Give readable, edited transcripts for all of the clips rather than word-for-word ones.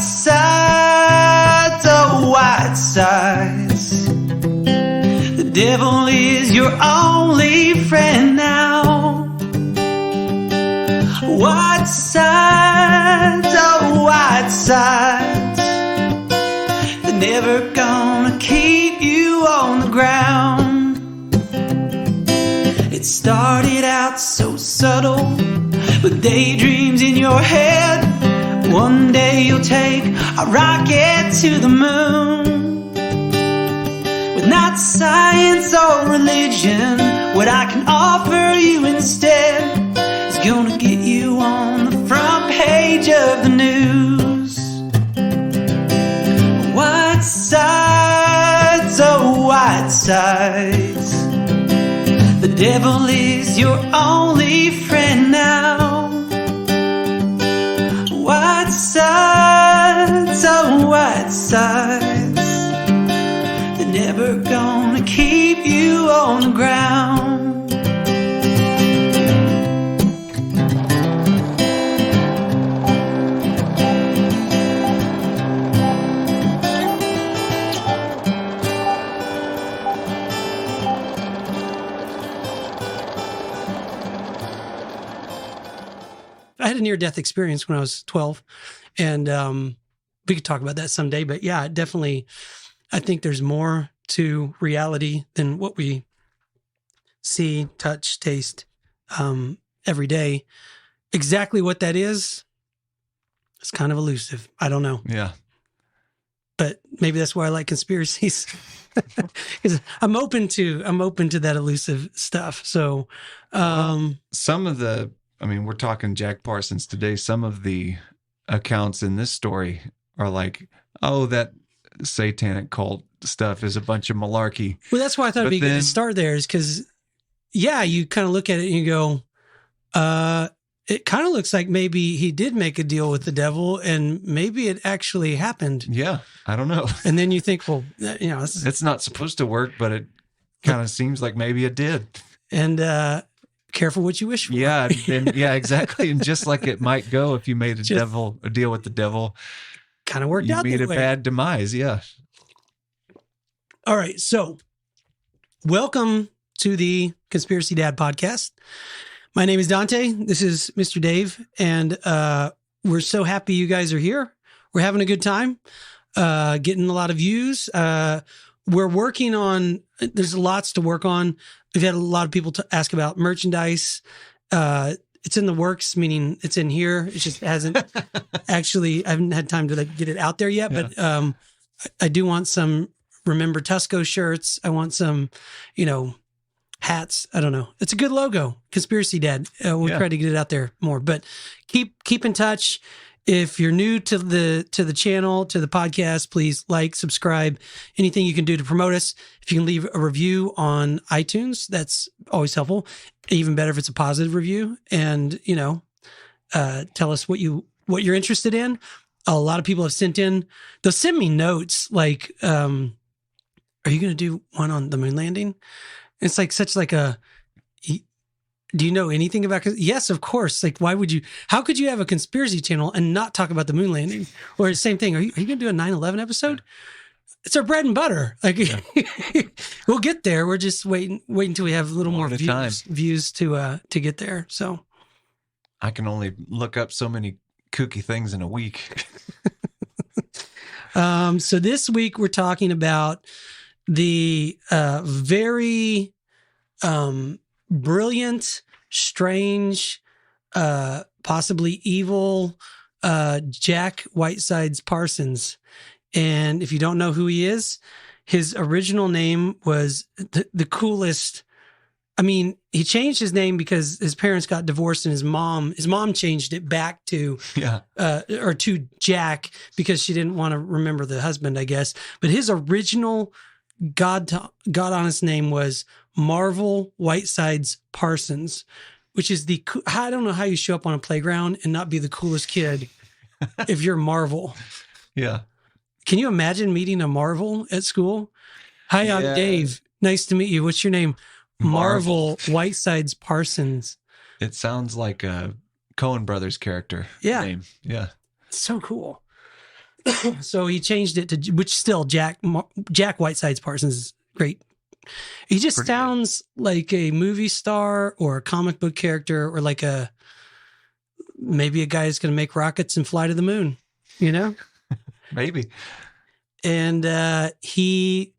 sides, oh, white sides. The devil is your only friend now. White sides, oh, white sides. They're never gonna keep you on the ground. It started out so subtle, with daydreams in your head. One day you'll take a rocket to the moon. With not science or religion, what I can offer you instead is gonna get you on the front page of the news. White sides, oh, white sides. The devil is your only friend now. White sides, oh, white sides. They're never gonna keep you on the ground. I had a near-death experience when I was 12, and we could talk about that someday. But yeah, definitely, I think there's more to reality than what we see, touch, taste every day. Exactly what that is, it's kind of elusive. I don't know. Yeah. But maybe that's why I like conspiracies. Because I'm open to that elusive stuff. So some of the, I mean, we're talking Jack Parsons today. Some of the accounts in this story are like, oh, that satanic cult stuff is a bunch of malarkey. Well, that's why I thought it'd be good to start there, is because, yeah, you kind of look at it and you go, it kind of looks like maybe he did make a deal with the devil and maybe it actually happened. Yeah, I don't know. And then you think, well, you know, it's not supposed to work, but it kind of seems like maybe it did. And, careful what you wish for. Yeah, and yeah, exactly. And just like it might go if you made a deal with the devil, kind of worked out. You meet a bad demise. Yeah. All right. So welcome to the Conspiracy Dad podcast. My name is Dante. This is Mr. Dave. And we're so happy you guys are here. We're having a good time, getting a lot of views. We're working on, there's lots to work on. We've had a lot of people to ask about merchandise. It's in the works, meaning it's in here. It just hasn't actually, I haven't had time to get it out there yet, but I do want some Remember Tusco shirts. I want some, hats. I don't know. It's a good logo, Conspiracy Dad. We'll try to get it out there more, but keep in touch. If you're new to the channel, to the podcast, please like, subscribe, anything you can do to promote us. If you can leave a review on iTunes, that's always helpful. Even better if it's a positive review, and tell us what you're interested in. A lot of people have sent in. They'll send me notes like, "Are you going to do one on the moon landing?" It's like such like a. Do you know anything about? Yes, of course. Like, why would you? How could you have a conspiracy channel and not talk about the moon landing? Or the same thing. Are you going to do a 9/11 episode? It's our bread and butter. Like, we'll get there. We're just waiting until we have a little more views to get there. So, I can only look up so many kooky things in a week. So this week we're talking about the very brilliant, strange, possibly evil Jack Whiteside Parsons. And if you don't know who he is, his original name was the coolest. I mean, he changed his name because his parents got divorced, and his mom changed it back to to Jack because she didn't want to remember the husband, I guess. But his original God honest name was Marvel Whitesides Parsons, which is I don't know how you show up on a playground and not be the coolest kid if you're Marvel. Yeah. Can you imagine meeting a Marvel at school? Hi, I'm Dave. Nice to meet you. What's your name? Marvel Whitesides Parsons. It sounds like a Coen Brothers character name. Yeah. So cool. So he changed it to, which still Jack Whiteside Parsons is great. He just Pretty sounds like a movie star or a comic book character, or like maybe a guy who's going to make rockets and fly to the moon, you know? Maybe. And he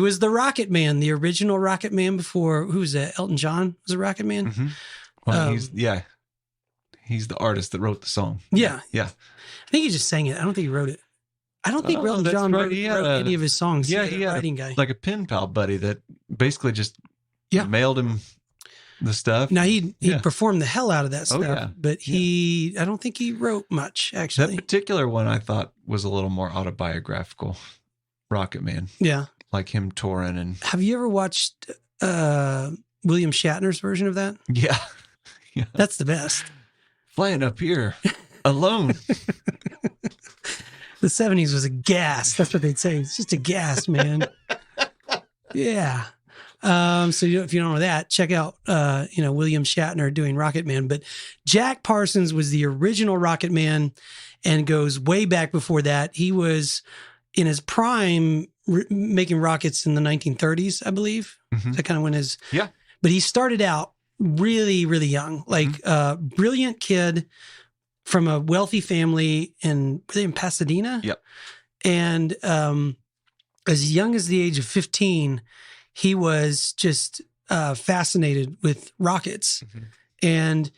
was the Rocket Man, the original Rocket Man before, who was that? Elton John was a Rocket Man? Mm-hmm. Well, he's the artist that wrote the song. Yeah. Yeah. I think he just sang it. I don't think he wrote it. I don't think Elton John wrote any of his songs. Yeah, he had writing guy. like a pen pal buddy that basically just mailed him the stuff. Now he performed the hell out of that stuff, but I don't think he wrote much actually. That particular one I thought was a little more autobiographical. Rocket Man. Yeah. Like him touring and. Have you ever watched William Shatner's version of that? Yeah. Yeah. That's the best. Flying up here alone. The 70s was a gas. That's what they'd say. It's just a gas, man. Yeah. So if you don't know that, check out, William Shatner doing Rocket Man. But Jack Parsons was the original Rocket Man and goes way back before that. He was in his prime making rockets in the 1930s, I believe. Mm-hmm. That kind of when his... Yeah. But he started out really, really young, like brilliant kid from a wealthy family in Pasadena. Yep. And as young as the age of 15, he was just fascinated with rockets. Mm-hmm. And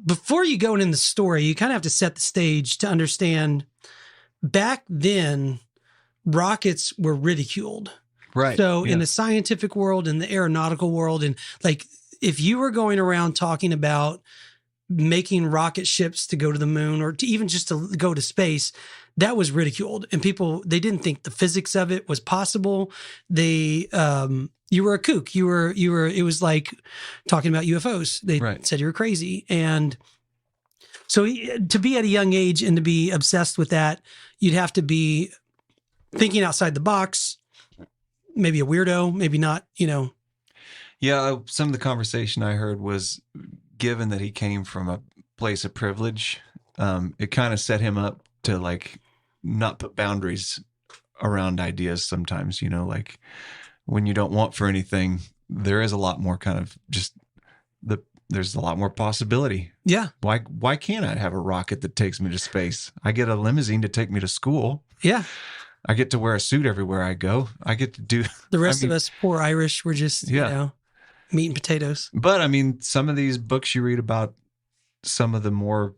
before you go into the story, you kind of have to set the stage to understand back then, rockets were ridiculed. Right. So in the scientific world and the aeronautical world, and like if you were going around talking about making rocket ships to go to the moon or to even just to go to space, that was ridiculed. And they didn't think the physics of it was possible. You were a kook. It was like talking about UFOs. They said you were crazy. And so to be at a young age and to be obsessed with that, you'd have to be thinking outside the box, maybe a weirdo, maybe not, Yeah, some of the conversation I heard was, given that he came from a place of privilege, it kind of set him up to like not put boundaries around ideas sometimes, like when you don't want for anything, there is a lot more kind of just there's a lot more possibility. Yeah. Why can't I have a rocket that takes me to space? I get a limousine to take me to school. Yeah. I get to wear a suit everywhere I go. I get to do the rest of us poor Irish, we're just, meat and potatoes. But I mean, some of these books you read about some of the more,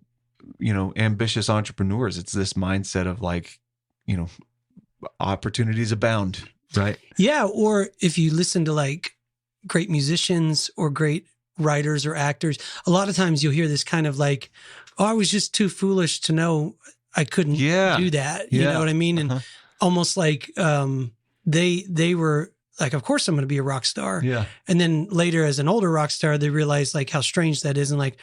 ambitious entrepreneurs, it's this mindset of like, opportunities abound, right? Yeah. Or if you listen to like great musicians or great writers or actors, a lot of times you'll hear this kind of like, oh, I was just too foolish to know I couldn't do that. You know what I mean? And almost like they were like, of course I'm going to be a rock star. Yeah. And then later as an older rock star, they realized like how strange that is. And like,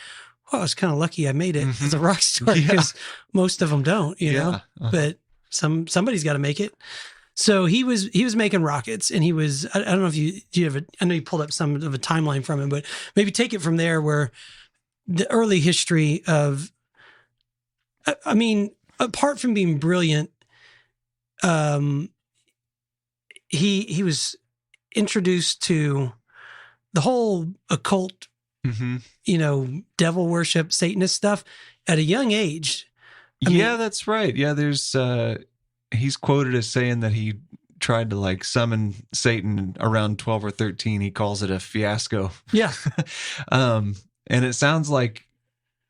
oh, I was kind of lucky I made it as a rock star because most of them don't, know, but somebody's got to make it. So he was making rockets, and he was, I don't know if you have I know you pulled up some of a timeline from him, but maybe take it from there where the early history of, I mean, apart from being brilliant, he was introduced to the whole occult, devil worship, Satanist stuff at a young age. I mean, that's right. Yeah, there's he's quoted as saying that he tried to like summon Satan around 12 or 13. He calls it a fiasco. Yeah. And it sounds like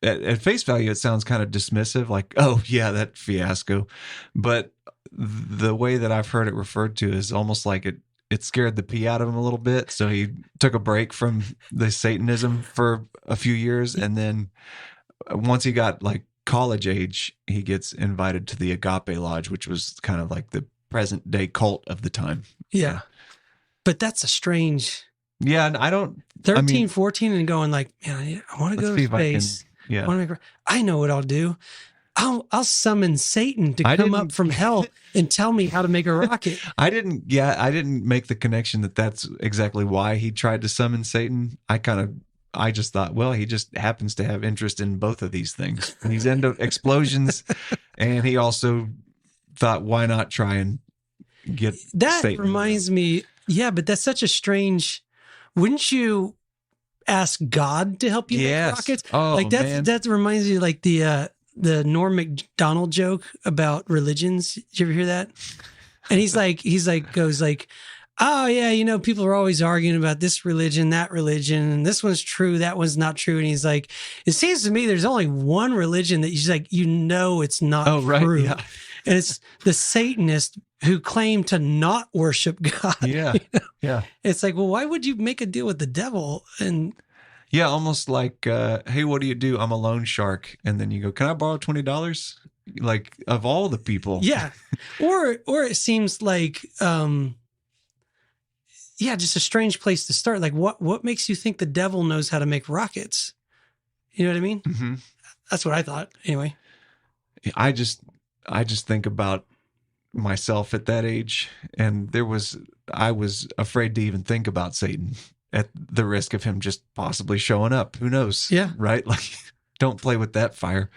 at face value, it sounds kind of dismissive, like, oh yeah, that fiasco. But the way that I've heard it referred to is almost like it scared the pee out of him a little bit. So he took a break from the Satanism for a few years. And then once he got like college age, he gets invited to the Agape Lodge, which was kind of like the present day cult of the time. Yeah. But that's a strange. Yeah. And I don't. 13, 14 and going like, man, I want to go to space. I know what I'll do. I'll summon Satan to come up from hell and tell me how to make a rocket. I didn't make the connection that that's exactly why he tried to summon Satan. I just thought, well, he just happens to have interest in both of these things. And he's into explosions, and he also thought, why not try and get That Satan reminds me, yeah, but that's such a strange. Wouldn't you ask God to help you Yes. make rockets? Oh, like man. that reminds me like the Norm Macdonald joke about religions. Did you ever hear that? And goes like, oh yeah, you know, people are always arguing about this religion, that religion, and this one's true, that one's not true. And he's like, it seems to me there's only one religion that he's like, you know, it's not true. Yeah. And it's the Satanists who claim to not worship God. Yeah. You know? Yeah. It's like, well, why would you make a deal with the devil? And Yeah. Almost like, hey, what do you do? I'm a loan shark. And then you go, can I borrow $20? Like, of all the people. yeah, or it seems like, yeah, just a strange place to start. Like, what makes you think the devil knows how to make rockets? You know what I mean? Mm-hmm. That's what I thought. Anyway, I just think about myself at that age, and I was afraid to even think about Satan at the risk of him just possibly showing up. Who knows? Yeah. Right? Like, don't play with that fire.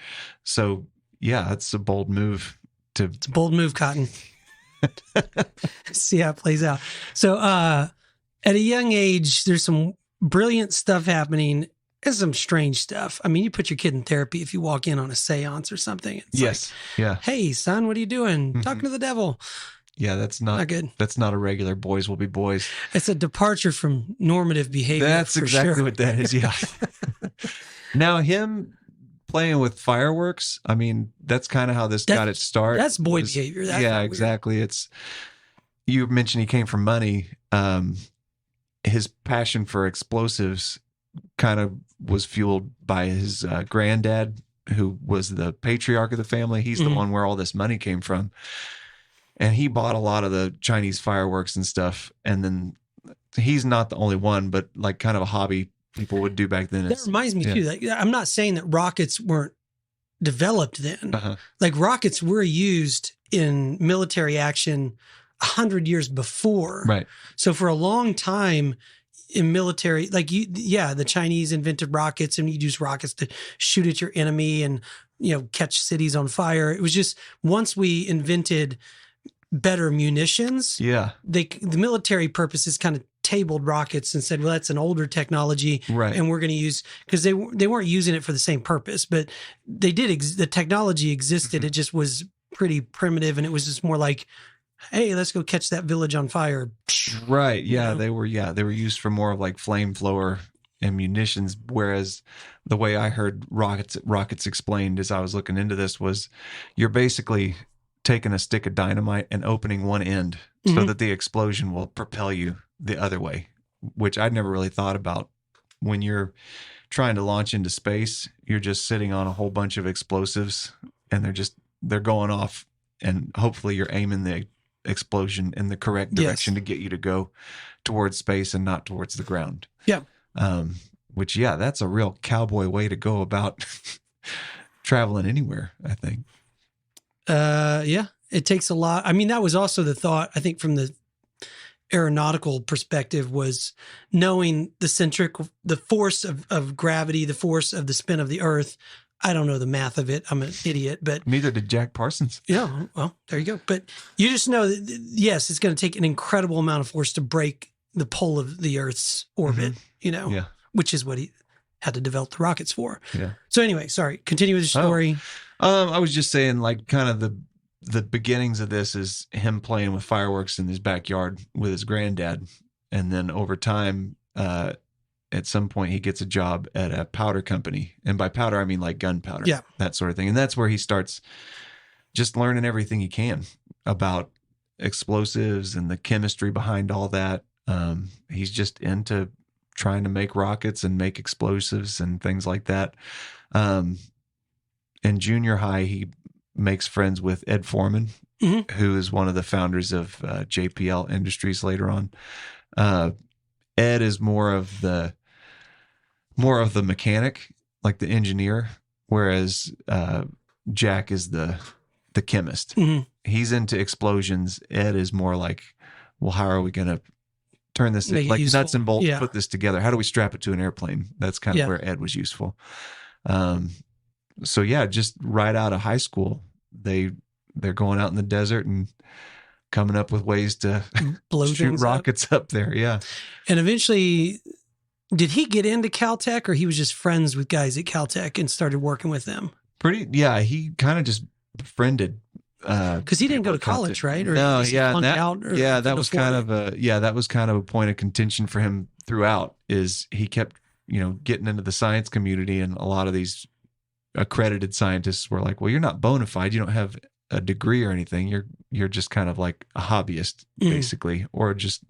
So yeah, it's a bold move it's a bold move, Cotton. See how it plays out. So at a young age, there's some brilliant stuff happening and some strange stuff. I mean, you put your kid in therapy if you walk in on a seance or something. It's yes. like, Yeah. hey, son, what are you doing? Mhm. Talking to the devil. Yeah, that's not good. That's not a regular boys will be boys. It's a departure from normative behavior. That's for exactly sure. what that is. Yeah. Now him playing with fireworks, I mean, that's kind of how this got its start. That's boy behavior. That's yeah, not weird. exactly. You mentioned he came from money. His passion for explosives kind of was fueled by his granddad, who was the patriarch of the family. He's the one where all this money came from. And he bought a lot of the Chinese fireworks and stuff. And then he's not the only one, but like kind of a hobby people would do back then. That reminds me too. Like, I'm not saying that rockets weren't developed then. Like rockets were used in military action 100 years before. Right. So for a long time in military, like the Chinese invented rockets and you'd use rockets to shoot at your enemy and, you know, catch cities on fire. It was just once we invented better munitions, the military purposes kind of tabled rockets and said, well, that's an older technology, right? And we're going to use, because they weren't using it for the same purpose, but they did. The technology existed. It just was pretty primitive, and it was just more like, hey, let's go catch that village on fire. Right? Yeah, You know? they were used for more of like flamethrower and munitions. Whereas the way I heard rockets explained as I was looking into this was, you're basically taking a stick of dynamite and opening one end so that the explosion will propel you the other way, which I'd never really thought about. When you're trying to launch into space, you're just sitting on a whole bunch of explosives and they're going off, and hopefully you're aiming the explosion in the correct direction to get you to go towards space and not towards the ground. Yeah. Which, that's a real cowboy way to go about traveling anywhere, I think. It takes a lot. I mean, that was also the thought, I think, from the aeronautical perspective, was knowing the force of gravity, the force of the spin of the earth. I don't know the math of it. I'm an idiot, but neither did Jack Parsons. Yeah. Well, there you go. But you just know that, yes, it's going to take an incredible amount of force to break the pole of the earth's orbit, which is what he had to develop the rockets for. Yeah. So anyway, sorry, continue with your story. I was just saying, like, kind of the beginnings of this is him playing with fireworks in his backyard with his granddad. And then over time, at some point he gets a job at a powder company. And by powder, I mean like gunpowder, that sort of thing. And that's where he starts just learning everything he can about explosives and the chemistry behind all that. He's just into trying to make rockets and make explosives and things like that. In junior high, he makes friends with Ed Foreman, who is one of the founders of JPL Industries later on. Ed is more of the mechanic, like the engineer, whereas Jack is the chemist. He's into explosions. Ed is more like, well, how are we going to turn this like nuts and bolts, put this together? How do we strap it to an airplane? That's kind of where Ed was useful. So just right out of high school, they they're going out in the desert and coming up with ways to Blow shoot things rockets up there. Yeah. And eventually, did he get into Caltech, or he was just friends with guys at Caltech and started working with them? He kind of just befriended. Because he didn't go to college, right? Or no, was he yeah, flunked that, out, or yeah, that couldn't was afford kind it? of a point of contention for him throughout. Is he kept, getting into the science community, and a lot of these accredited scientists were like, "Well, you're not bona fide. You don't have a degree or anything. You're just kind of like a hobbyist, basically, or just,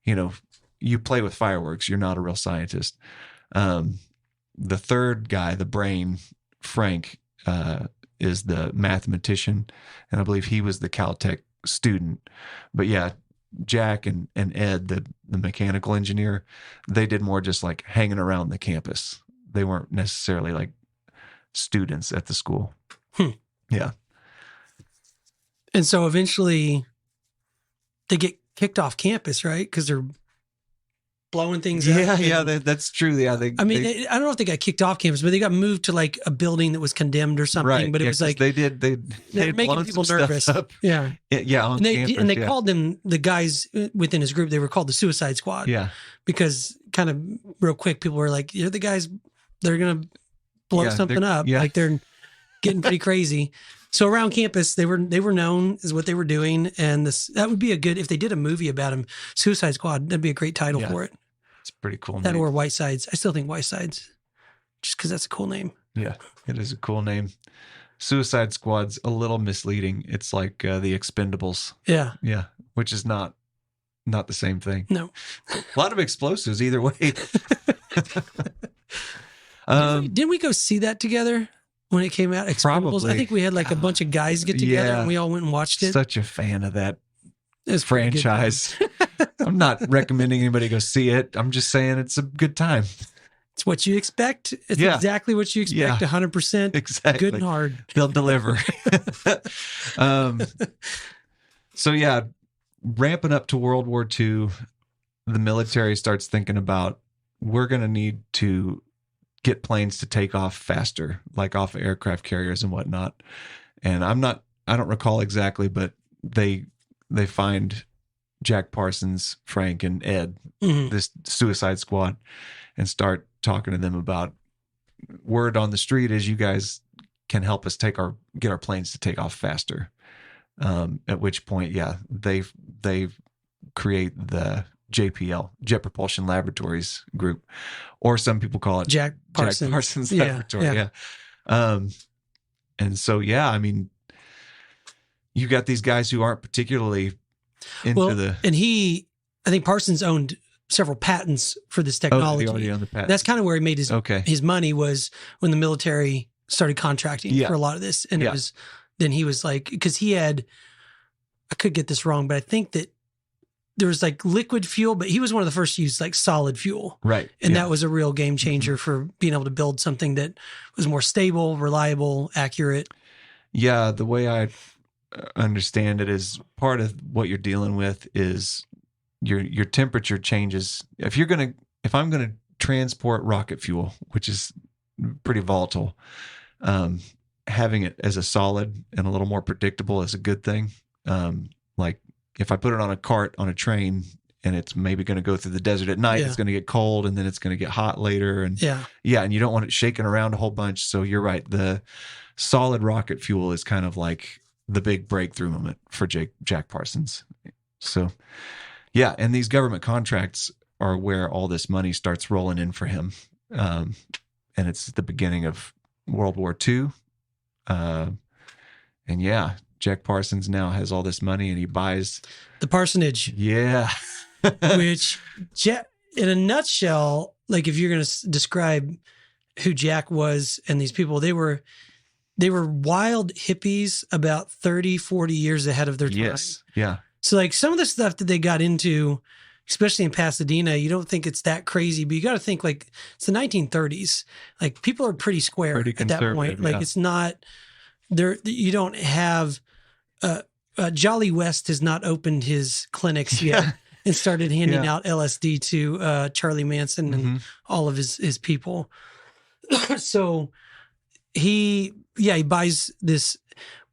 you play with fireworks. You're not a real scientist." The third guy, the brain, Frank, is the mathematician, and I believe he was the Caltech student. But yeah, Jack and Ed, the mechanical engineer, they did more just like hanging around the campus. They weren't necessarily like students at the school. Yeah. And so eventually they get kicked off campus, right? Because they're blowing things up. That's true. Yeah, I don't know if they got kicked off campus, but they got moved to like a building that was condemned or something. Right. But it was like they're making people nervous. Yeah, on campus, and they called them, the guys within his group, they were called the Suicide Squad. Yeah, because kind of real quick, people were like, "You're the guys. They're gonna blow something up. Yeah. Like they're getting pretty crazy." So around campus, they were known as what they were doing, and that would be a good, if they did a movie about him, Suicide Squad. That'd be a great title for it. It's pretty cool. That name. Or Whitesides. I still think Whitesides, just because that's a cool name. Yeah, it is a cool name. Suicide Squad's a little misleading. It's like the Expendables. Yeah, yeah, which is not the same thing. No, a lot of explosives either way. Didn't we go see that together when it came out? Expendables? Probably. I think we had like a bunch of guys get together and we all went and watched it. Such a fan of that franchise. I'm not recommending anybody go see it. I'm just saying it's a good time. It's what you expect. It's exactly what you expect. 100%. Exactly. Good and hard. They'll deliver. So yeah, ramping up to World War II, the military starts thinking about, we're going to need to get planes to take off faster, like off aircraft carriers and whatnot. And I don't recall exactly, but they find Jack Parsons, Frank, and Ed, this Suicide Squad, and start talking to them about, word on the street is you guys can help us get our planes to take off faster. At which point, they create the JPL, Jet Propulsion Laboratories group, or some people call it Jack Parsons Laboratory. Yeah. And so, I mean, you got these guys who aren't particularly into and I think Parsons owned several patents for this technology. He already owned the patents. That's kind of where he made his money, was when the military started contracting for a lot of this. And then he was like, because he had, I could get this wrong, but I think that there was like liquid fuel, but he was one of the first to use like solid fuel. Right. And that was a real game changer for being able to build something that was more stable, reliable, accurate. Yeah. The way I understand it is, part of what you're dealing with is your temperature changes. If I'm going to transport rocket fuel, which is pretty volatile, having it as a solid and a little more predictable is a good thing. Like if I put it on a cart on a train and it's maybe going to go through the desert at night, it's going to get cold and then it's going to get hot later. And and you don't want it shaking around a whole bunch. So you're right. The solid rocket fuel is kind of like the big breakthrough moment for Jack Parsons. So and these government contracts are where all this money starts rolling in for him. And it's the beginning of World War II. And Jack Parsons now has all this money and he buys the parsonage. Yeah. Which, in a nutshell, like if you're going to describe who Jack was and these people, they were wild hippies about 30, 40 years ahead of their time. Yes. Yeah. So like some of the stuff that they got into, especially in Pasadena, you don't think it's that crazy, but you got to think like it's the 1930s. Like people are pretty square at that point. Like it's not there. You don't have Jolly West has not opened his clinics yet and started handing out LSD to Charlie Manson and all of his people. So he buys this.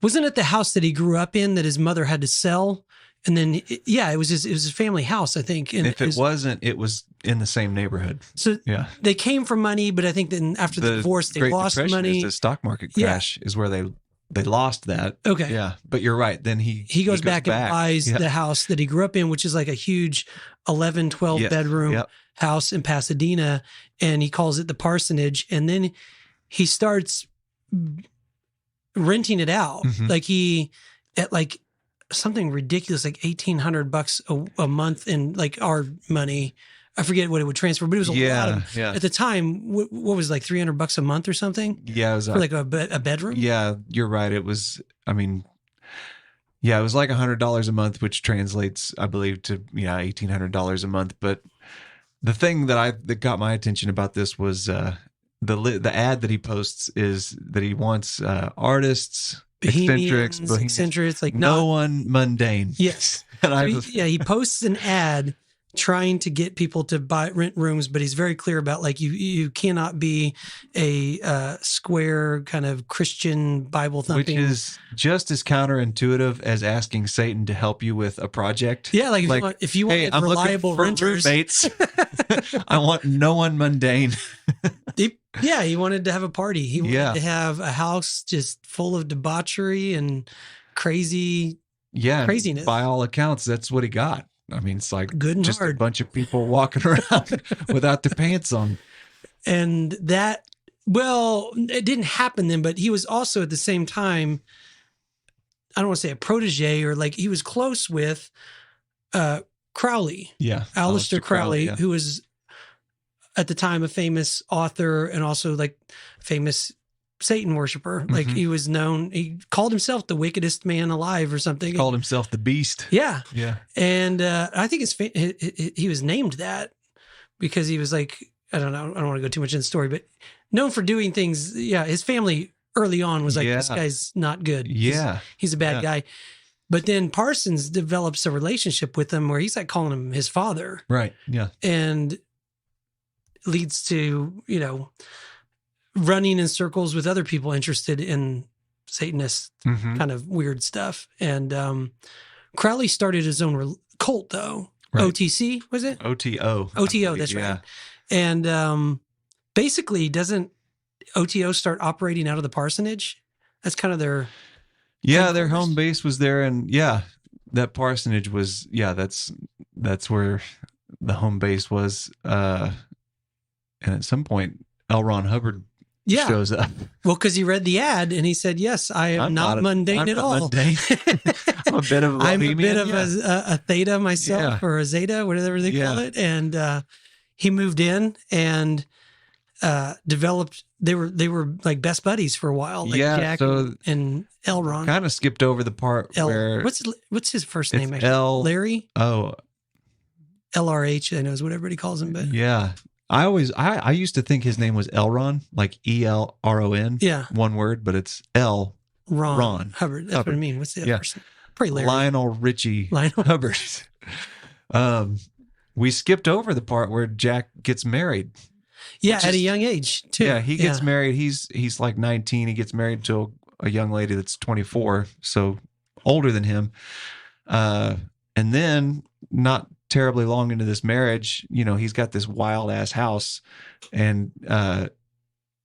Wasn't it the house that he grew up in that his mother had to sell? And then, it was his family house, I think. And if it wasn't, it was in the same neighborhood. So they came from money, but I think then after the divorce, they Great lost Depression money. is the stock market crash is where they lost that. Okay. Yeah. But you're right. Then he goes back and buys the house that he grew up in, which is like a huge 11, 12 bedroom house in Pasadena. And he calls it the Parsonage. And then he starts renting it out. Like at like something ridiculous, like $1,800 a month in like our money. I forget what it would transfer, but it was a lot of, at the time, what was it, like $300 a month or something? Yeah. It was for like a bedroom. Yeah, you're right. It was, it was like $100 a month, which translates, I believe, to, $1,800 a month. But the thing that got my attention about this was, the ad that he posts is that he wants, artists, eccentrics, like no one mundane. Yes. And he posts an ad trying to get people to rent rooms, but he's very clear about like you cannot be a square kind of Christian Bible thumping, which is just as counterintuitive as asking Satan to help you with a project. Yeah, if you want I'm reliable renters, roommates. I want no one mundane. He wanted to have a party. He wanted to have a house just full of debauchery and craziness. By all accounts, that's what he got. I mean, it's like good and just hard. A bunch of people walking around without their pants on. And that, it didn't happen then, but he was also at the same time, I don't want to say a protege, or like he was close with Crowley. Yeah. Aleister Crowley, who was at the time a famous author and also like famous Satan worshiper. Like he was known, he called himself the wickedest man alive or something. He called himself the beast. Yeah. Yeah. And I think he was named that because he was like, I don't know, I don't want to go too much in the story, but known for doing things. Yeah. His family early on was like, this guy's not good. Yeah. He's a bad guy. But then Parsons develops a relationship with him where he's like calling him his father. Right. Yeah. And leads to, running in circles with other people interested in Satanist kind of weird stuff. And Crowley started his own cult, though. Right. OTC, was it? OTO. OTO, that's right. And basically, doesn't OTO start operating out of the parsonage? That's kind of their... Yeah, their home base was there. And that parsonage was, that's where the home base was. And at some point, L. Ron Hubbard shows up. Well, because he read the ad and he said, "Yes, I'm not mundane at all. Mundane. I'm a bit of a bohemian. I'm a bit of a theta myself, or a zeta, whatever they call it." And he moved in and developed. They were like best buddies for a while. Like Jack and L. Ron. Kind of skipped over the part where what's his first name? Actually? Larry. Oh, LRH. I know is what everybody calls him, but I used to think his name was Elron, like ELRON. Yeah. One word, but it's Ron Hubbard. That's what I mean. What's the other person? Probably Larry. Lionel Richie Hubbard. We skipped over the part where Jack gets married. Yeah, at a young age, too. Yeah, he gets married. He's like 19. He gets married to a young lady that's 24, so older than him. And then not terribly long into this marriage, he's got this wild ass house, and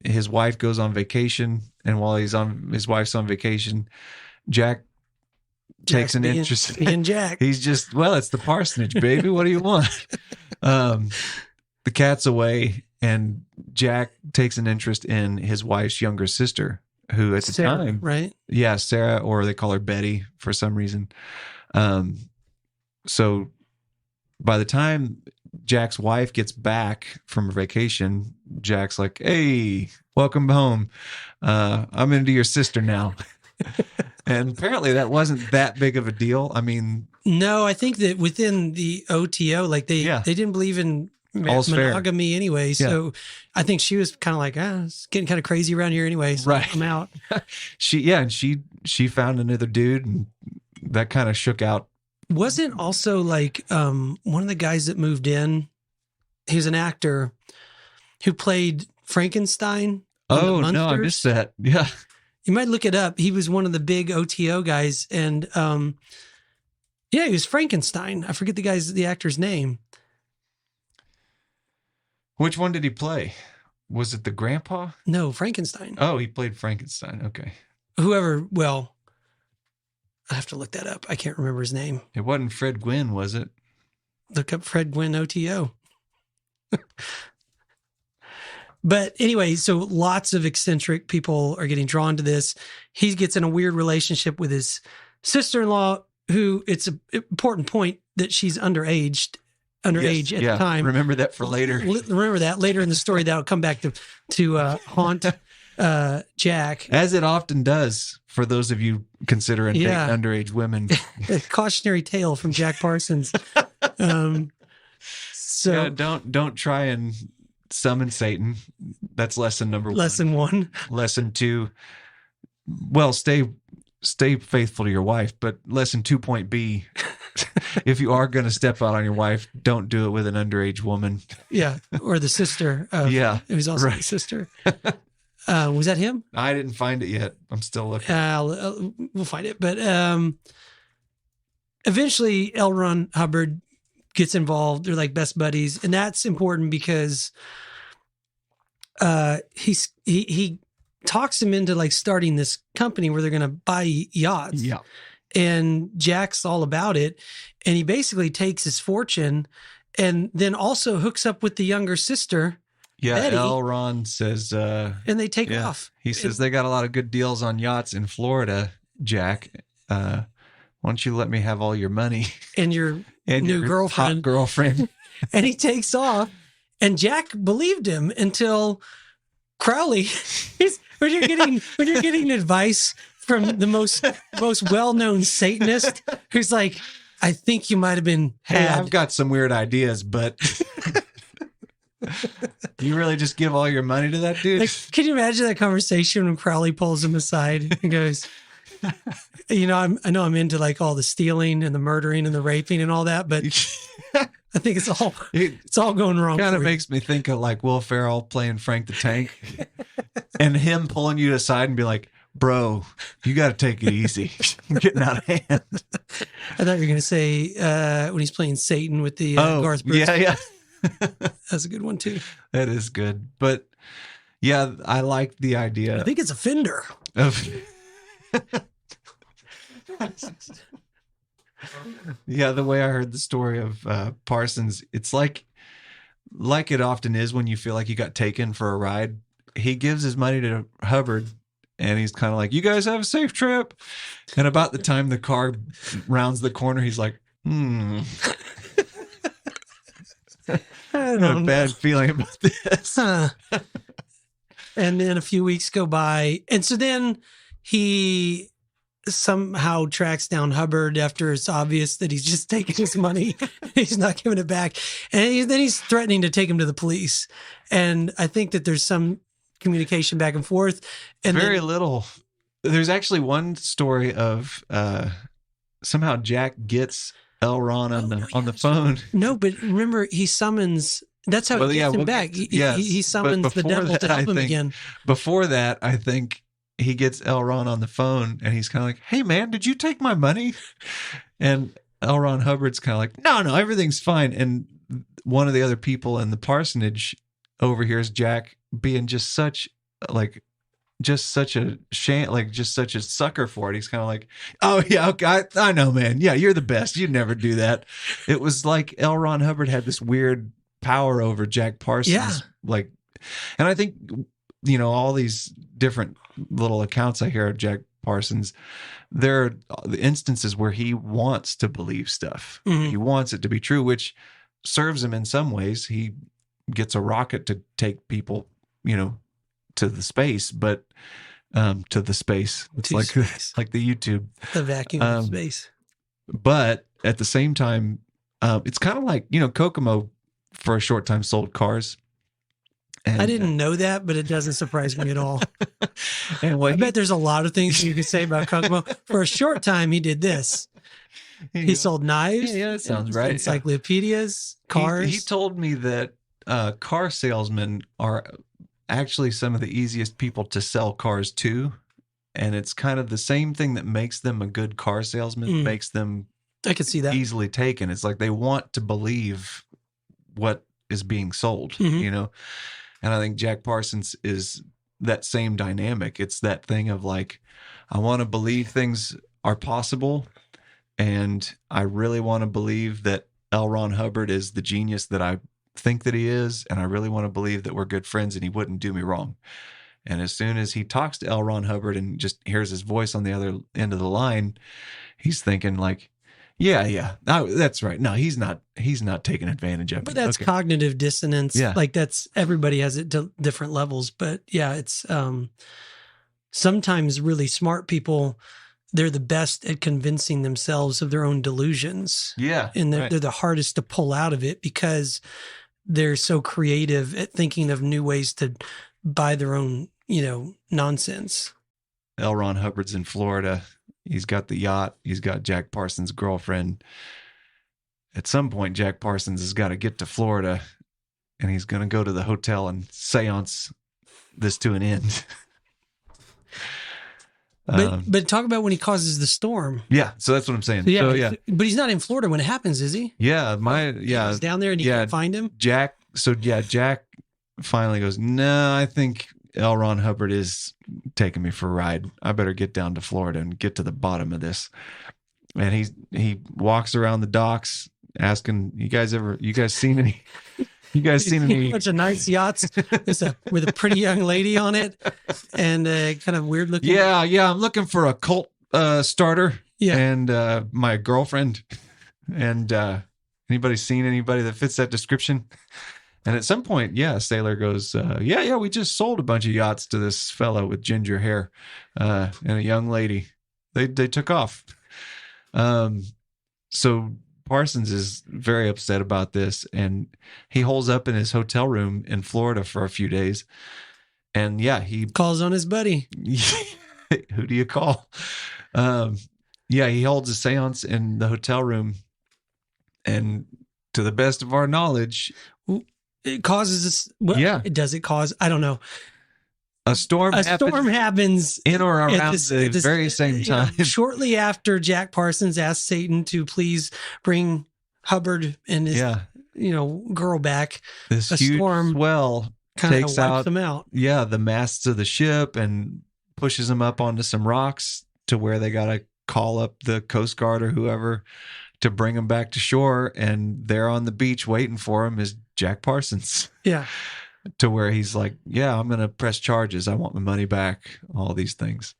his wife goes on vacation, and while his wife's on vacation, Jack takes an interest in Jack. He's just, it's the parsonage, baby. What do you want? The cat's away, and Jack takes an interest in his wife's younger sister, who at the time, right? Yeah, Sarah, or they call her Betty for some reason. So by the time Jack's wife gets back from vacation, Jack's like, "Hey, welcome home. I'm into your sister now." And apparently that wasn't that big of a deal. I mean, no, I think that within the OTO, like they didn't believe in monogamy anyway. So I think she was kind of like, it's getting kind of crazy around here anyway. So I'm out. She found another dude, and that kind of shook out. Wasn't also like one of the guys that moved in, he was an actor who played Frankenstein. Oh, no, I missed that. Yeah. You might look it up. He was one of the big OTO guys, and yeah, he was Frankenstein. I forget the actor's name. Which one did he play? Was it the grandpa? No, Frankenstein. Oh, he played Frankenstein. Okay. Whoever, well, I have to look that up. I can't remember his name. It wasn't Fred Gwynn, was it? Look up Fred Gwynn OTO. But anyway, so lots of eccentric people are getting drawn to this. He gets in a weird relationship with his sister-in-law, who, it's an important point that she's underage at the time. Remember that for later. Remember that later in the story. That'll come back to haunt Jack. As it often does for those of you considering dating underage women. A cautionary tale from Jack Parsons. So don't try and summon Satan. That's lesson number 1. Lesson 1. Lesson 2. Well, stay faithful to your wife. But lesson 2.B, if you are going to step out on your wife, don't do it with an underage woman. Yeah, or the sister. Yeah, it was also the sister. Was that him? I didn't find it yet. I'm still looking. We'll find it. But eventually, L. Ron Hubbard gets involved. They're like best buddies, and that's important because he talks him into like starting this company where they're going to buy yachts. Yeah, and Jack's all about it, and he basically takes his fortune, and then also hooks up with the younger sister. Yeah, Betty, L. Ron says, and they take off. He says they got a lot of good deals on yachts in Florida, Jack. Why don't you let me have all your money and your new girlfriend, hot girlfriend? And he takes off, and Jack believed him until Crowley. When you're getting advice from the most well-known Satanist, who's like, I think you might have been had. Hey, I've got some weird ideas, but you really just give all your money to that dude? Like, can you imagine that conversation when Crowley pulls him aside and goes, I know I'm into like all the stealing and the murdering and the raping and all that, but I think it's all going wrong. Kind of makes me think of like Will Ferrell playing Frank the Tank and him pulling you aside and be like, bro, you got to take it easy. I'm getting out of hand. I thought you were going to say when he's playing Satan with the Garth Brooks. Yeah. That's a good one too. That is good. But yeah, I like the idea. I think it's a Fender. Yeah, the way I heard the story of Parsons, it's like it often is when you feel like you got taken for a ride. He gives his money to Hubbard, and he's kind of like, you guys have a safe trip. And about the time the car rounds the corner, he's like, I have a bad feeling about this. And then a few weeks go by. And so then he somehow tracks down Hubbard after it's obvious that he's just taking his money. He's not giving it back. And then he's threatening to take him to the police. And I think that there's some communication back and forth. And Very little. There's actually one story of somehow Jack gets L. Ron on the phone. No, but remember, he summons. That's how he gets him back. He summons the devil to help him again. Before that, I think he gets L. Ron on the phone, and he's kind of like, hey, man, did you take my money? And L. Ron Hubbard's kind of like, no, everything's fine. And one of the other people in the parsonage overhears Jack being just such a shame, like just such a sucker for it. He's kind of like, oh yeah, okay, I know, man. Yeah, you're the best. You'd never do that. It was like L. Ron Hubbard had this weird power over Jack Parsons. Yeah. Like, and I think, all these different little accounts I hear of Jack Parsons, there are the instances where he wants to believe stuff. Mm-hmm. He wants it to be true, which serves him in some ways. He gets a rocket to take people, to the space, but to the space. It's like the YouTube. The vacuum of space. But at the same time, it's kind of like, Kokomo for a short time sold cars. And, I didn't know that, but it doesn't surprise me at all. And I bet there's a lot of things you could say about Kokomo. For a short time, he did this. He sold knives. Yeah, that sounds right. Encyclopedias, cars. He told me that car salesmen are actually some of the easiest people to sell cars to. And it's kind of the same thing that makes them a good car salesman, makes them I could see that. easily taken. It's like they want to believe what is being sold, you know? And I think Jack Parsons is that same dynamic. It's that thing of like, I want to believe things are possible. And I really want to believe that L. Ron Hubbard is the genius that I think that he is. And I really want to believe that we're good friends and he wouldn't do me wrong. And as soon as he talks to L. Ron Hubbard and just hears his voice on the other end of the line, he's thinking like, yeah, that's right. No, he's not taking advantage of it. But that's cognitive dissonance. Yeah. Like that's, everybody has it to different levels. But yeah, it's sometimes really smart people, they're the best at convincing themselves of their own delusions. Yeah. And they're the hardest to pull out of it because they're so creative at thinking of new ways to buy their own, nonsense. L. Ron Hubbard's in Florida. He's got the yacht. He's got Jack Parsons' girlfriend. At some point, Jack Parsons has got to get to Florida, and he's going to go to the hotel and seance this to an end. But talk about when he causes the storm. Yeah, so that's what I'm saying. Yeah, but he's not in Florida when it happens, is he? Yeah, He's down there and he can't find him. Jack finally goes, no, I think L. Ron Hubbard is taking me for a ride. I better get down to Florida and get to the bottom of this. And he walks around the docks asking, you guys seen any bunch of nice yachts with a pretty young lady on it and kind of weird looking. Yeah, I'm looking for a cult starter. Yeah. And my girlfriend. And anybody seen anybody that fits that description? And at some point, Sailor goes, we just sold a bunch of yachts to this fellow with ginger hair and a young lady. They took off. So Parsons is very upset about this, and he holds up in his hotel room in Florida for a few days. And he calls on his buddy. Who do you call? He holds a seance in the hotel room, and to the best of our knowledge, it causes this. Well, does it cause? I don't know. A storm happens in or around the very same time. Shortly after Jack Parsons asks Satan to please bring Hubbard and his girl back. This huge storm swell takes wipes them out. Yeah, the masts of the ship and pushes them up onto some rocks to where they got to call up the Coast Guard or whoever to bring them back to shore. And there on the beach waiting for him is Jack Parsons. Yeah. To where he's like, I'm going to press charges. I want my money back, all these things.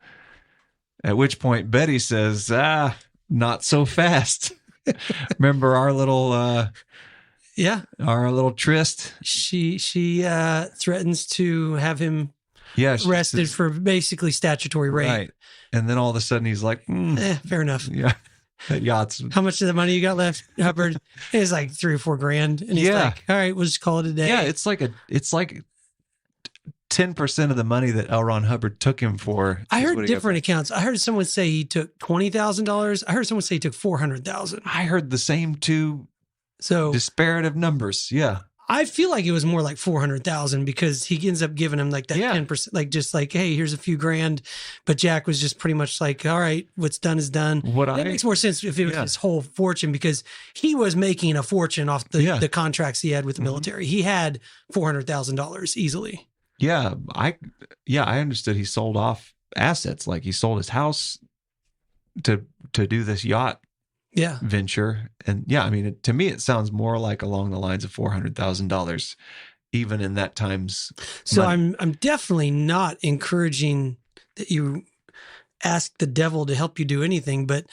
At which point Betty says, not so fast. Remember our little, our little tryst? She threatens to have him arrested for basically statutory rape. Right. And then all of a sudden he's like, fair enough. Yeah. That yacht's. How much of the money you got left, Hubbard? It's like $3 or $4 grand. And he's like, all right, we'll just call it a day. Yeah, it's like 10% of the money that L. Ron Hubbard took him for. I heard different accounts. I heard someone say he took $20,000. I heard someone say he took $400,000. I heard the same two So disparative numbers. Yeah. I feel like it was more like 400,000 because he ends up giving him like that 10%, like just like, hey, here's a few grand. But Jack was just pretty much like, all right, what's done is done. That makes more sense if it was his whole fortune because he was making a fortune off the contracts he had with the military. He had $400,000 easily. Yeah, I understood he sold off assets, like he sold his house to do this yacht venture. And I mean, to me, it sounds more like along the lines of $400,000, even in that time's So money. I'm definitely not encouraging that you ask the devil to help you do anything, but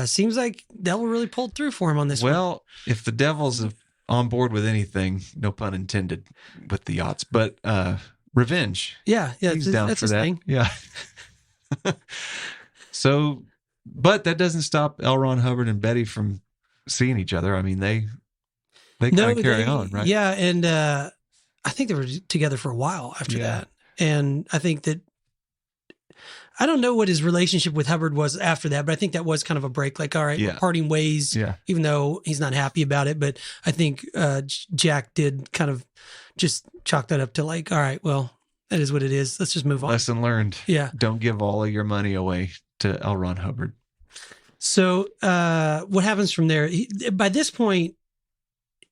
seems like devil really pulled through for him on this one. Well, if the devil's on board with anything, no pun intended with the yachts, but revenge. Yeah, he's down that's for his that. thing. Yeah. So, but that doesn't stop L. Ron Hubbard and Betty from seeing each other. I mean, they kind of carry on, right? Yeah, and I think they were together for a while after that. And I think that I don't know what his relationship with Hubbard was after that, but I think that was kind of a break. Like, all right, we're parting ways, even though he's not happy about it. But I think Jack did kind of just chalk that up to like, all right, well, That is what it is. Let's just move on. Lesson learned. Yeah. Don't give all of your money away to L. Ron Hubbard. So what happens from there? By this point,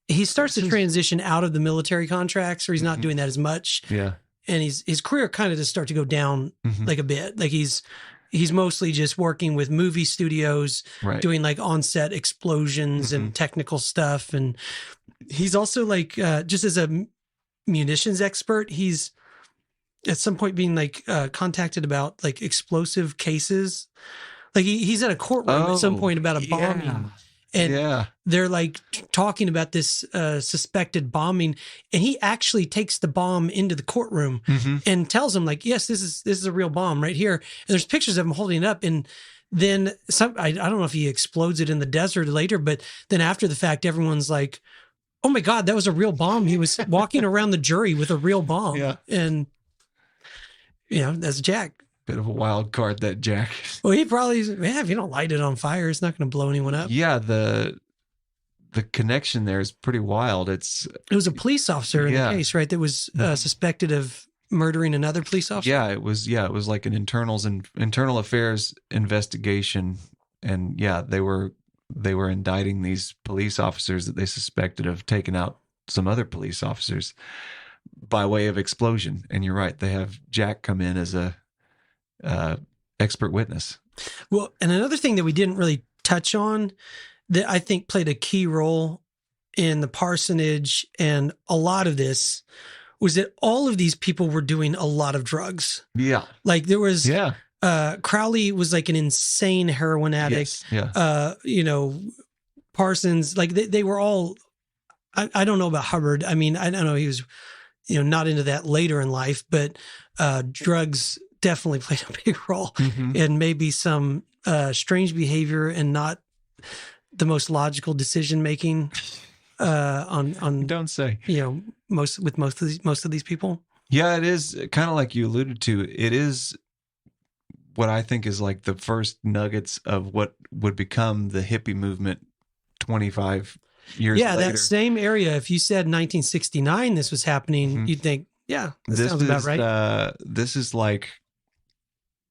he starts to transition out of the military contracts, or he's not doing that as much. Yeah. And his career kind of just start to go down like a bit. Like he's mostly just working with movie studios, Right. doing like on-set explosions and technical stuff. And he's also like, just as a munitions expert, he's at some point being like contacted about like explosive cases. Like he's at a courtroom at some point about a bombing. And they're like talking about this suspected bombing, and he actually takes the bomb into the courtroom and tells them like, yes, this is a real bomb right here. And there's pictures of him holding it up. And then I don't know if he explodes it in the desert later, but then after the fact, everyone's like, oh my God, that was a real bomb. He was walking around the jury with a real bomb. Yeah. And, that's Jack. Bit of a wild card, that Jack. Well, he probably, if you don't light it on fire, it's not going to blow anyone up. Yeah, the connection there is pretty wild. It was a police officer in the case, right? That was suspected of murdering another police officer. Yeah, it was like an internal affairs investigation, and they were indicting these police officers that they suspected of taking out some other police officers by way of explosion. And you're right, they have Jack come in as a expert witness. Well, and another thing that we didn't really touch on that I think played a key role in the parsonage and a lot of this was that all of these people were doing a lot of drugs. Yeah. Like there was, Crowley was like an insane heroin addict. Yes. Yeah. Parsons, like they were all, I don't know about Hubbard. I mean, I don't know. He was, not into that later in life, but drugs definitely played a big role, and maybe some strange behavior and not the most logical decision making on don't say most of these people. Yeah, it is kind of like you alluded to. It is what I think is like the first nuggets of what would become the hippie movement 25 years later. That same area. If you said 1969 this was happening, you'd think, this sounds about right. This is like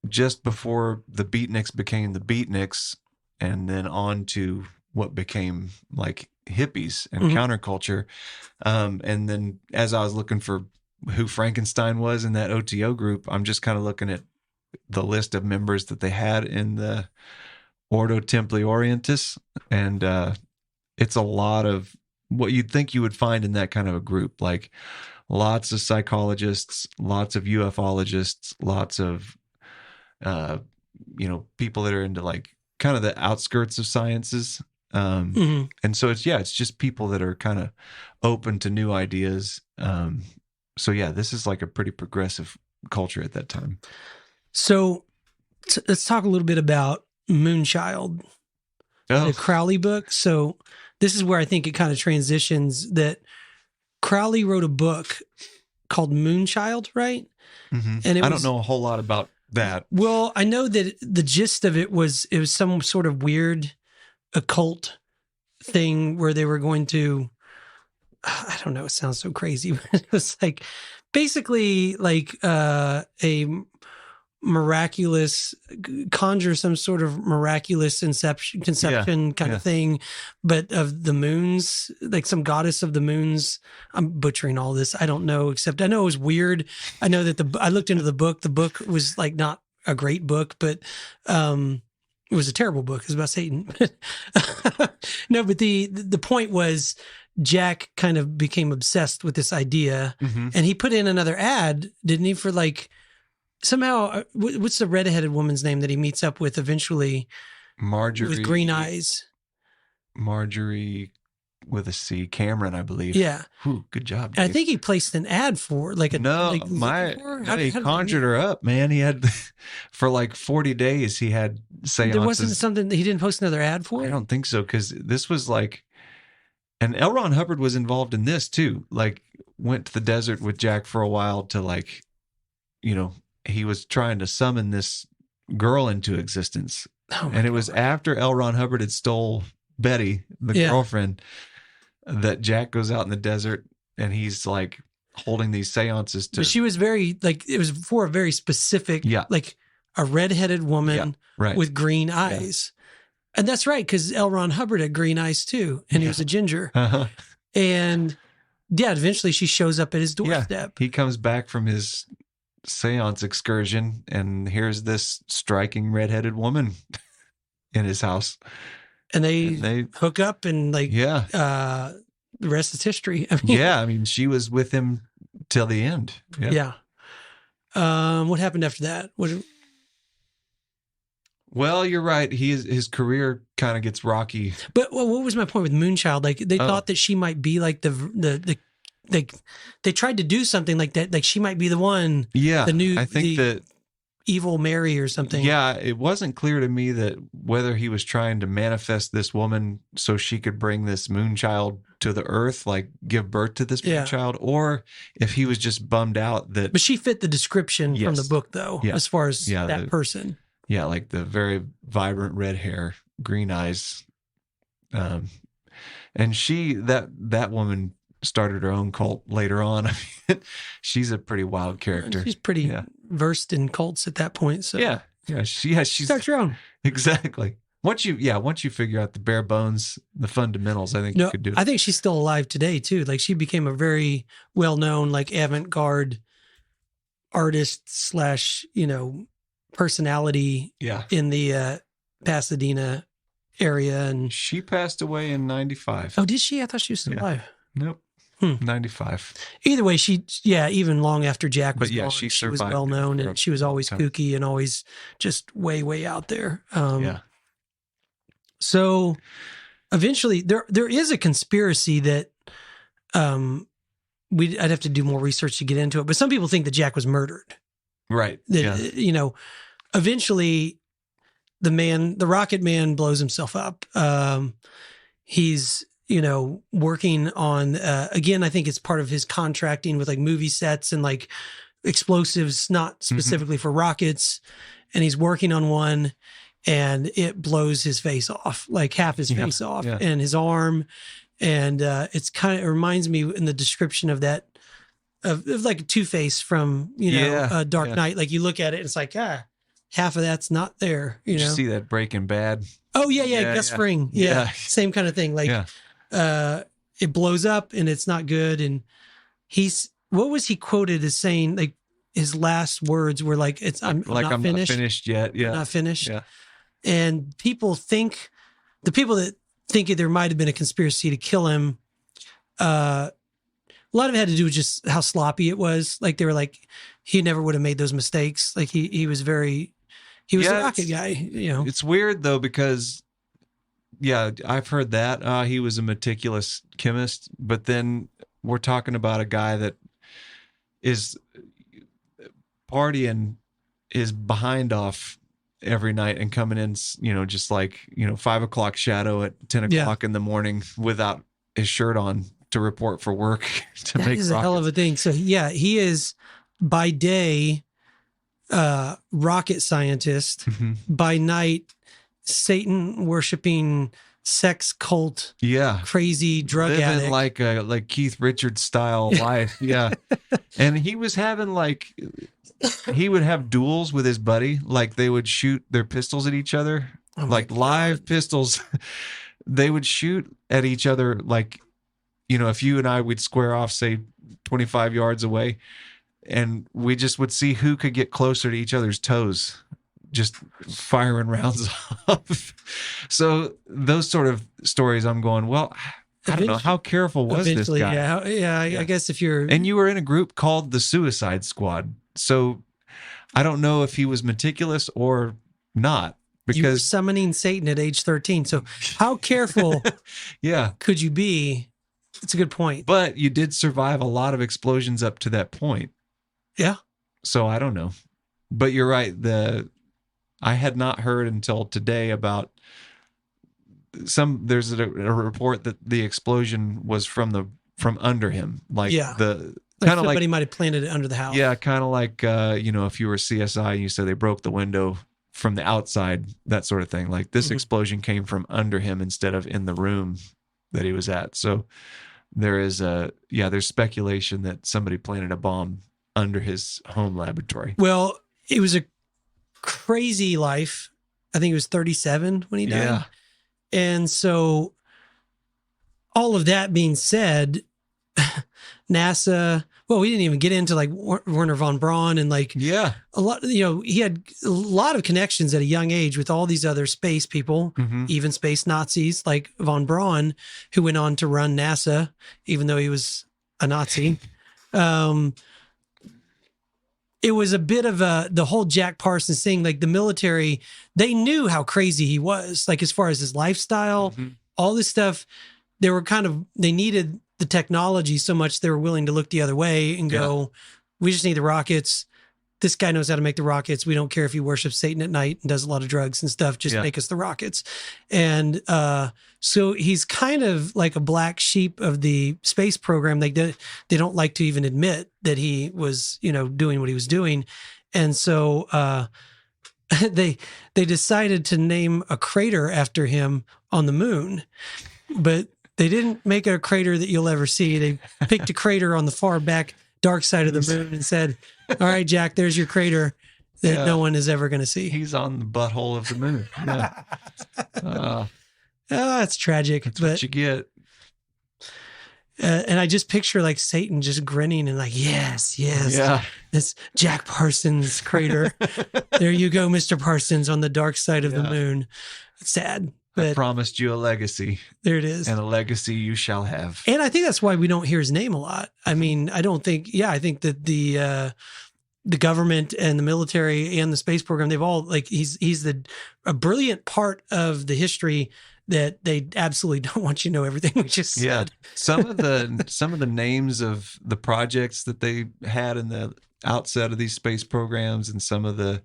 just before the beatniks became the beatniks, and then on to what became like hippies and counterculture. And then as I was looking for who Frankenstein was in that OTO group, I'm just kind of looking at the list of members that they had in the Ordo Templi Orientis. And it's a lot of what you'd think you would find in that kind of a group, like lots of psychologists, lots of ufologists, lots of people that are into like kind of the outskirts of sciences. And so it's just people that are kind of open to new ideas. So this is like a pretty progressive culture at that time. So let's talk a little bit about Moonchild, the Crowley book. So this is where I think it kind of transitions, that Crowley wrote a book called Moonchild, right? And I don't know a whole lot about that. Well, I know that the gist of it was some sort of weird occult thing where they were going to, I don't know, it sounds so crazy, but it was like basically like a miraculous, conjure some sort of miraculous conception kind of thing, but of the moons, like some goddess of the moons. I'm butchering all this. I don't know, except I know it was weird. I know that I looked into the book. The book was like not a great book, but it was a terrible book. It was about Satan. No, but the point was Jack kind of became obsessed with this idea, and he put in another ad, didn't he, for like, somehow, what's the redheaded woman's name that he meets up with eventually? Marjorie. With green eyes. Marjorie with a C. Cameron, I believe. Yeah. Whew, good job. I think he placed an ad for like a... he conjured her up, man. He had, for like 40 days, he had seances. There wasn't something, he didn't post another ad for it? I don't think so, because this was like, and L. Ron Hubbard was involved in this too. Like, went to the desert with Jack for a while to like, he was trying to summon this girl into existence. And it was after L. Ron Hubbard had stole Betty, the girlfriend, that Jack goes out in the desert and he's like holding these seances to. But she was very, like, it was for a very specific, Yeah. like a redheaded woman right. with green eyes. And that's right, because L. Ron Hubbard had green eyes too, and he was a ginger. And eventually she shows up at his doorstep. He comes back from his seance excursion, and here's this striking redheaded woman in his house. And they hook up, and like, the rest is history. I mean, I mean, she was with him till the end. Yeah. What happened after that? Well, you're right. His career kind of gets rocky. But what was my point with Moonchild? Like, they thought that she might be like they tried to do something like that. Like, she might be the one. Yeah. I think that evil Mary or something. Yeah. It wasn't clear to me that whether he was trying to manifest this woman so she could bring this Moonchild to the earth, like give birth to this Moonchild, or if he was just bummed out that. But she fit the description from the book, though, as far as that person. Yeah, like the very vibrant red hair, green eyes. And that woman started her own cult later on. I mean, she's a pretty wild character. She's pretty versed in cults at that point. So she starts your own. Exactly. Once you figure out the bare bones, the fundamentals, I think you could do it. I think she's still alive today too. Like, she became a very well-known, like, avant-garde artist / personality in the Pasadena area. And she passed away in 95. Oh, did she? I thought she was still alive. Nope. 95. Either way, even long after Jack was gone, she was well known, and she was always kooky and always just way, way out there. So eventually there is a conspiracy that I'd have to do more research to get into it, but some people think that Jack was murdered. Right. That, eventually the Rocket Man blows himself up. He's, working on, again, I think it's part of his contracting with like movie sets and like explosives, not specifically for rockets. And he's working on one, and it blows his face off, like half his face off, and his arm. And it reminds me in the description of that, of like a Two-Face from, Dark Knight. Like, you look at it, and it's like, half of that's not there. You see that Breaking Bad? Oh yeah. Gus Fring. Yeah. Same kind of thing. Like, it blows up and it's not good. And what was he quoted as saying? Like, his last words were like, I'm not finished yet. Yeah. I'm not finished. Yeah. And the people that think there might have been a conspiracy to kill him, a lot of it had to do with just how sloppy it was. Like, they were like, he never would have made those mistakes. Like, he was a rocket guy, It's weird though, because I've heard that he was a meticulous chemist, but then we're talking about a guy that is partying his behind off every night and coming in, just like, 5 o'clock shadow at 10 o'clock in the morning without his shirt on to report for work to that make is rockets. A hell of a thing. So he is by day rocket scientist, by night Satan worshiping sex cult, crazy drug living addict, like Keith Richards style life. And he was having he would have duels with his buddy, like they would shoot their pistols at each other, like live pistols. They would shoot at each other, like, if you and I would square off, say 25 yards away, and we just would see who could get closer to each other's toes, just firing rounds off. So those sort of stories, I'm going, well, I don't know, how careful was this guy? I guess if you're... And you were in a group called the Suicide Squad. So I don't know if he was meticulous or not. Because you were summoning Satan at age 13. So how careful could you be? It's a good point. But you did survive a lot of explosions up to that point. Yeah. So I don't know. But you're right. I had not heard until today about there's a report that the explosion was from under him. Like somebody might have planted it under the house. Yeah, kind of like if you were CSI and you said they broke the window from the outside, that sort of thing. Like, this explosion came from under him instead of in the room that he was at. So there's speculation that somebody planted a bomb under his home laboratory. Well, it was a crazy life. I think he was 37 when he died. Yeah. And so all of that being said, NASA, well, we didn't even get into like Werner von Braun and like Yeah. a lot, he had a lot of connections at a young age with all these other space people, even space Nazis like von Braun, who went on to run NASA, even though he was a Nazi. It was a bit of the whole Jack Parsons thing, like the military, they knew how crazy he was, like as far as his lifestyle, all this stuff. They needed the technology so much they were willing to look the other way and go, we just need the rockets. This guy knows how to make the rockets. We don't care if he worships Satan at night and does a lot of drugs and stuff. Just make us the rockets. And so he's kind of like a black sheep of the space program. They don't like to even admit that he was, doing what he was doing. And so they decided to name a crater after him on the moon. But they didn't make a crater that you'll ever see. They picked a crater on the far back dark side of the moon and said, all right, Jack, there's your crater that no one is ever going to see. He's on the butthole of the moon. Yeah. It's tragic. That's what you get. And I just picture like Satan just grinning and like, yes, Yeah. this Jack Parsons crater. There you go, Mr. Parsons on the dark side of the moon. It's sad. I promised you a legacy. There it is. And a legacy you shall have. And I think that's why we don't hear his name a lot. I mean, I think that the government and the military and the space program, they've all he's a brilliant part of the history that they absolutely don't want you to know everything we just said. Yeah. Some of the names of the projects that they had in the outset of these space programs and some of the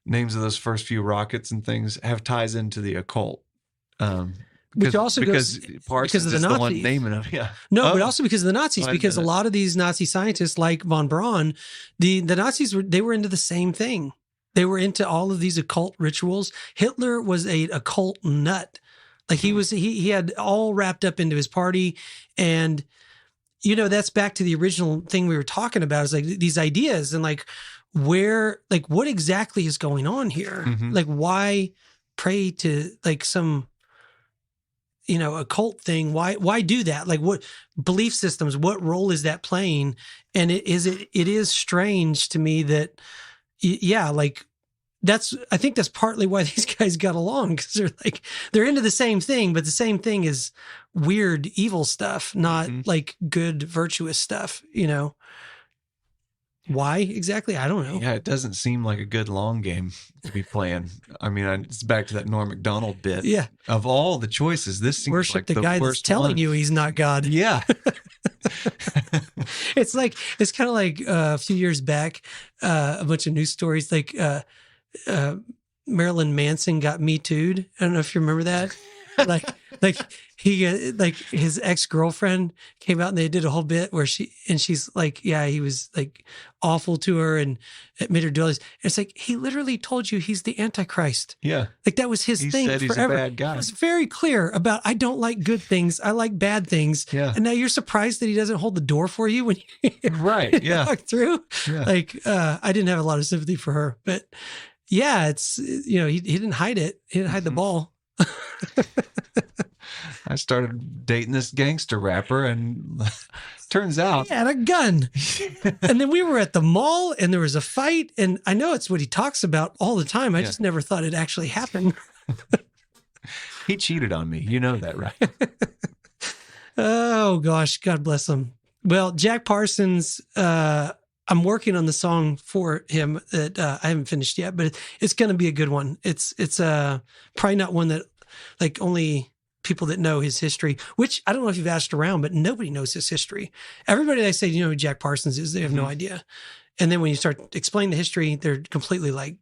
names of those first few rockets and things have ties into the occult. Which also because Parsons of the is Nazis. the one naming them. Yeah. No, but also because of the Nazis, because a lot of these Nazi scientists like von Braun, the Nazis were into the same thing. They were into all of these occult rituals. Hitler was a occult nut. Like he had all wrapped up into his party. And, that's back to the original thing we were talking about, is like these ideas and like what exactly is going on here? Like, why pray to like some, occult thing? Why do that? Like, what belief systems, what role is that playing? And it is strange to me that, I think that's partly why these guys got along, because they're into the same thing, but the same thing is weird, evil stuff, not like good, virtuous stuff, Why exactly? I don't know. Yeah, it doesn't seem like a good long game to be playing. I mean, it's back to that Norm Macdonald bit. Yeah. Of all the choices, this seems Worship like the guy that's worst telling one. you he's not God. Yeah. It's kind of like a few years back, a bunch of news stories like Marilyn Manson got Me Too'd. I don't know if you remember that. He his ex-girlfriend came out and they did a whole bit where she's like, yeah, he was like awful to her and it made her do all this. And it's like, he literally told you he's the Antichrist. Yeah. Like that was his thing said he's forever. a bad guy. He was very clear about, I don't like good things. I like bad things. Yeah. And now you're surprised that he doesn't hold the door for you when you Right. Yeah. walk through. Yeah. I didn't have a lot of sympathy for her, but yeah, it's, he didn't hide it. He didn't hide the ball. I started dating this gangster rapper, and turns out He had a gun. And then we were at the mall and there was a fight. And I know it's what he talks about all the time. I just never thought it actually happened. he cheated on me. You know that, right? Oh, gosh. God bless him. Well, Jack Parsons, I'm working on the song for him that I haven't finished yet, but it's going to be a good one. It's probably not one that like only people that know his history, which I don't know if you've asked around, but nobody knows his history. Everybody I say, who Jack Parsons is, they have no idea. And then when you start explaining the history, they're completely like,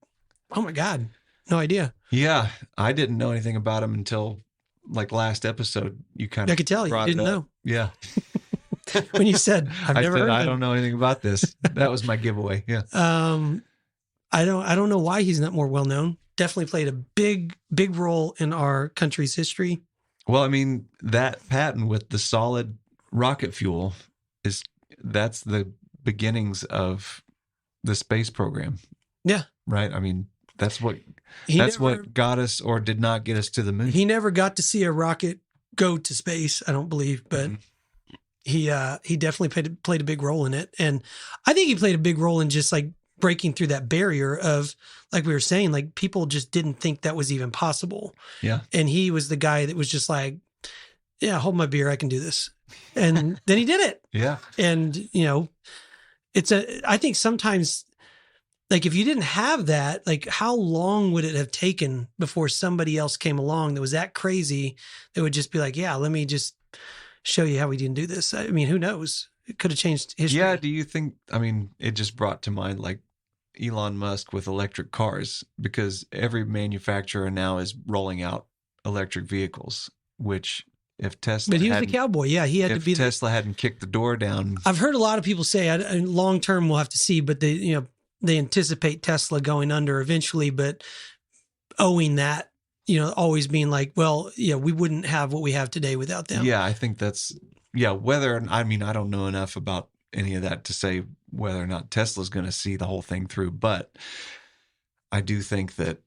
oh my God, no idea. Yeah. I didn't know anything about him until like last episode. You kind of I could tell you didn't know. Yeah. When you said, I've never heard of I him. don't know anything about this. That was my giveaway. Yeah. I don't know why he's not more well known. Definitely played a big role in our country's history. Well, I mean, that patent with the solid rocket fuel that's the beginnings of the space program. Yeah. Right. I mean, that's what what got us or did not get us to the moon. He never got to see a rocket go to space, I don't believe, but he definitely played a big role in it. And I think he played a big role in just like breaking through that barrier of, like we were saying, like people just didn't think that was even possible. Yeah. And he was the guy that was just like, yeah, hold my beer, I can do this. And then he did it. Yeah. And, you know, I think sometimes, like if you didn't have that, like how long would it have taken before somebody else came along that was that crazy that would just be like, yeah, let me just show you how we didn't do this. I mean, who knows? It could have changed history. Yeah. Do you think, I mean, it just brought to mind like Elon Musk with electric cars, because every manufacturer now is rolling out electric vehicles, which if Tesla But he was the cowboy. Yeah, he had to be. If Tesla hadn't kicked the door down. I've heard a lot of people say long term we'll have to see, but they anticipate Tesla going under eventually, but owing that, always being like, well, yeah, we wouldn't have what we have today without them. Yeah, I think that's, I don't know enough about any of that to say whether or not Tesla's going to see the whole thing through, but I do think that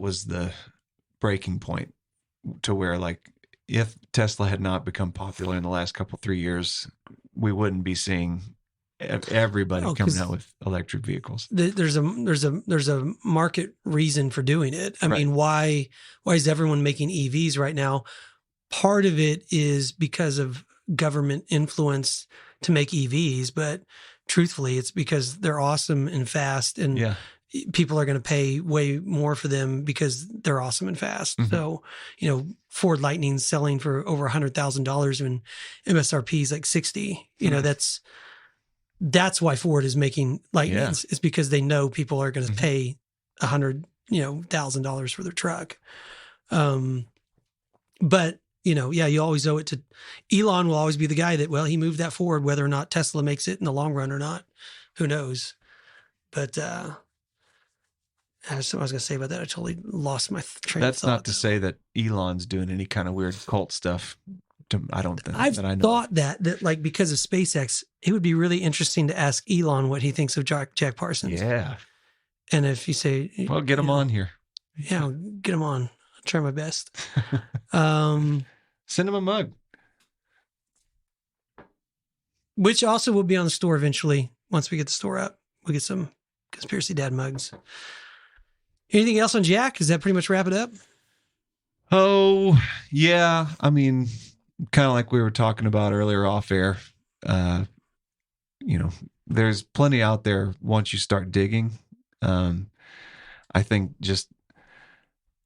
was the breaking point to where, like, if Tesla had not become popular in the last 3 years, we wouldn't be seeing everybody coming out with electric vehicles. There's a market reason for doing it. I mean, why is everyone making EVs right now? Part of it is because of government influence to make EVs, but truthfully, it's because they're awesome and fast, and people are going to pay way more for them because they're awesome and fast. Mm-hmm. So, Ford Lightning's selling for over $100,000 when MSRP is like 60. That's why Ford is making Lightnings. It's because they know people are going to pay $100,000 for their truck. But you always owe it to Elon. Will always be the guy that, well, he moved that forward, whether or not Tesla makes it in the long run or not, who knows? But that's what I was going to say about that. I totally lost my train of thought. That's not to say that Elon's doing any kind of weird cult stuff. I don't think I've that I know. thought that like because of SpaceX, it would be really interesting to ask Elon what he thinks of Jack Parsons. Yeah. And if you say, well, get him on here. Yeah, get him on. I'll try my best. Send him a mug. Which also will be on the store eventually. Once we get the store up, we'll get some Conspiracy Dad mugs. Anything else on Jack? Does that pretty much wrap it up? Oh, yeah. I mean, kind of like we were talking about earlier off air, there's plenty out there once you start digging. I think just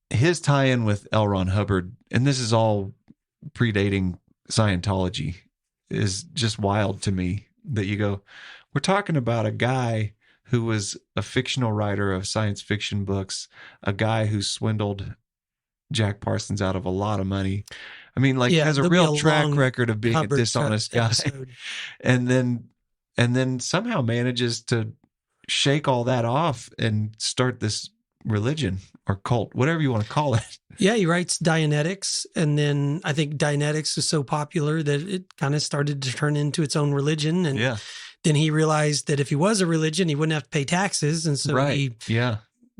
his tie-in with L. Ron Hubbard, and this is all predating Scientology, is just wild to me that you go, we're talking about a guy who was a fictional writer of science fiction books, a guy who swindled Jack Parsons out of a lot of money. I mean, has a real track record of being a dishonest guy. And then somehow manages to shake all that off and start this religion or cult, whatever you want to call it. Yeah, he writes Dianetics, and then I think Dianetics was so popular that it kind of started to turn into its own religion. And then he realized that if he was a religion, he wouldn't have to pay taxes, and so he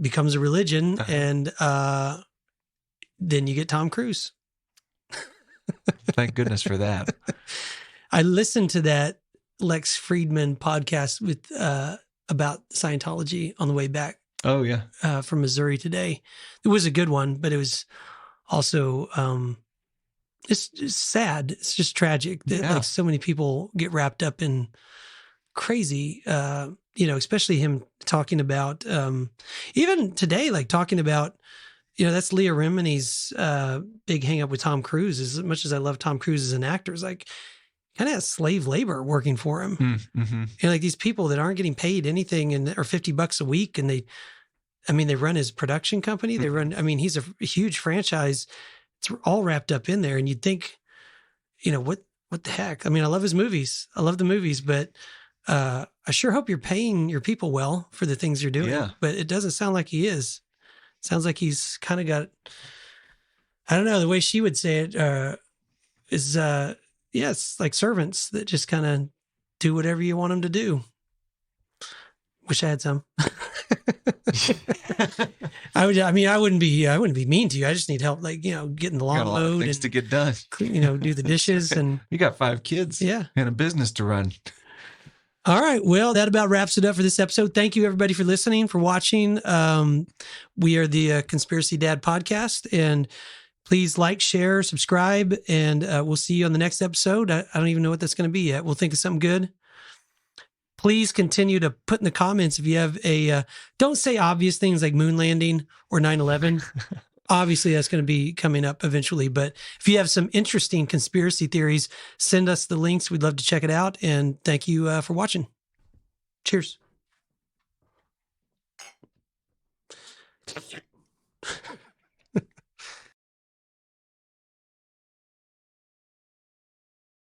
becomes a religion, and then you get Tom Cruise. Thank goodness for that. I listened to that Lex Friedman podcast with about Scientology on the way back. Oh yeah, from Missouri today. It was a good one, but it was also it's sad. It's just tragic that so many people get wrapped up in crazy. Especially him talking about even today, like talking about. That's Leah Remini's big hang up with Tom Cruise. As much as I love Tom Cruise as an actor, is like kind of has slave labor working for him. Mm-hmm. Like these people that aren't getting paid anything or $50 a week, and they run his production company. They run. He's a huge franchise. It's all wrapped up in there, and you'd think, what the heck? I love his movies. I love the movies, but I sure hope you're paying your people well for the things you're doing. Yeah. But it doesn't sound like he is. Sounds like he's kind of got, I don't know, the way she would say it is Yes, like servants that just kind of do whatever you want them to do. Wish I had some. I wouldn't be mean to you. I just need help, like, getting the lawn Got a lot of mowed things and to get done. Do the dishes and You got 5 kids, yeah, and a business to run. All right. Well, that about wraps it up for this episode. Thank you, everybody, for listening, for watching. We are the Conspiracy Dad podcast, and please like, share, subscribe, and we'll see you on the next episode. I don't even know what that's going to be yet. We'll think of something good. Please continue to put in the comments if you have don't say obvious things like moon landing or 9/11. Obviously, that's going to be coming up eventually. But if you have some interesting conspiracy theories, send us the links. We'd love to check it out. And thank you for watching. Cheers.